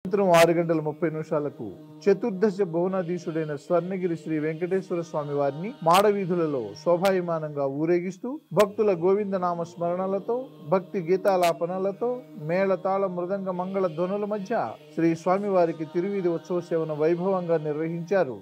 సాయంత్రం 6:30 చతుర్దశ భువనాధీశుడైన స్వర్ణగిరి శ్రీ వెంకటేశ్వర స్వామి వారిని మాడవీధులలో శోభాయమానంగా ఊరేగిస్తూ భక్తుల గోవిందనామ స్మరణలతో భక్తి గీతాలాపనలతో మేళతాళ మృదంగ మంగళ ధ్వనుల మధ్య శ్రీ స్వామివారికి తిరువీధి ఉత్సవ సేవను వైభవంగా నిర్వహించారు.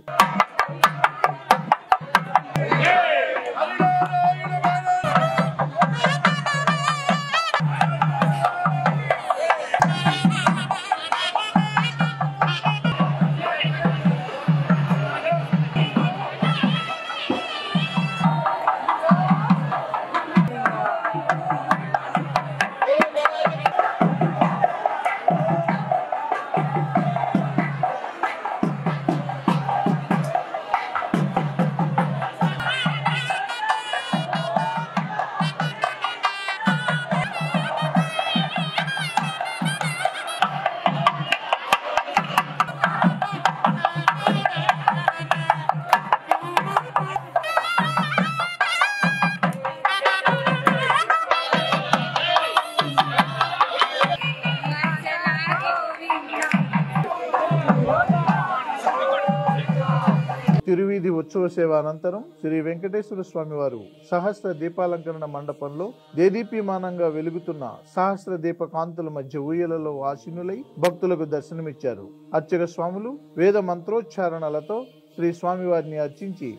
తిరువీధి ఉత్సవ సేవ అనంతరం శ్రీ వెంకటేశ్వర స్వామి వారు సహస్ర దీపాలంకరణ మండపంలో దేదీప్యమానంగా వెలుగుతున్న సహస్ర దీప కాంతుల మధ్య ఊయలలో ఆసీనులై భక్తులకు దర్శనమిచ్చారు. అర్చక స్వాములు వేద మంత్రోచ్చారణలతో శ్రీ స్వామివారిని అర్చించి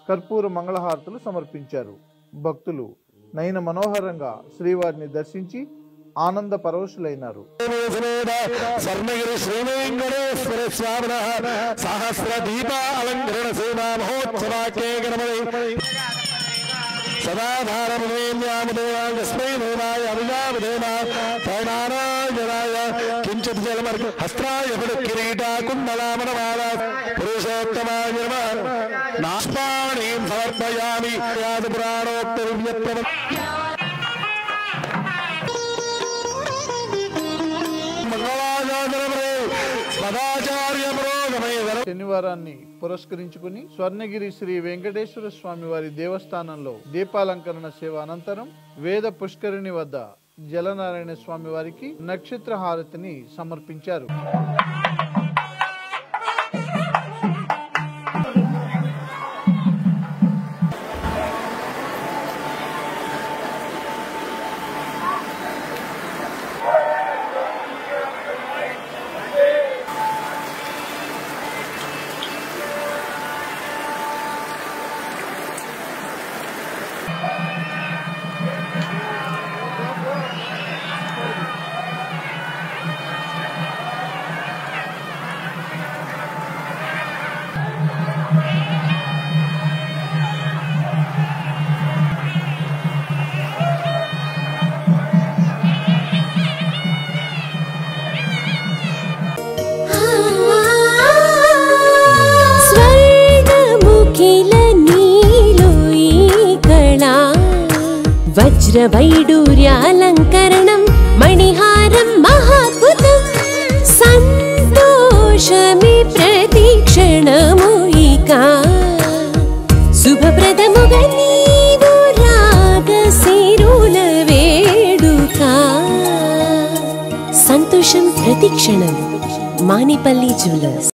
కర్పూర మంగళహారతులు సమర్పించారు. భక్తులు నయన మనోహరంగా శ్రీవారిని దర్శించి ఆనంద పరవశులైనారు. స్వర్ణగిరి శ్రీ వెంకటేశ్వర స్వామి సహస్ర దీపాలంకరణ సేవా మహోత్సవాకే గణపతి సదాధారముస్మై దేవాయ అభిజామదేవాయ కించిత్ జలమర్గ హస్త్రాయ కిరీట కుండలామణమాల పురుషోత్తమాయ నాష్పాణీం సమర్పయామి పురాణోక్త శనివారాన్ని పురస్కరించుకుని స్వర్ణగిరి శ్రీ వెంకటేశ్వర స్వామి వారి దేవస్థానంలో దీపాలంకరణ సేవ అనంతరం వేద పుష్కరిణి వద్ద జలనారాయణ స్వామి వారికి నక్షత్ర హారతిని సమర్పించారు. వజ్రవైడూర్యాలంకరణం మణిహారం మహాద్భుతం సంతోషమే ప్రతిక్షణముయిక శుభప్రదముగా నీవు రాగశిరుల వేడుక సంతోషం ప్రతిక్షణం మానిపల్లి జ్యువెలర్స్.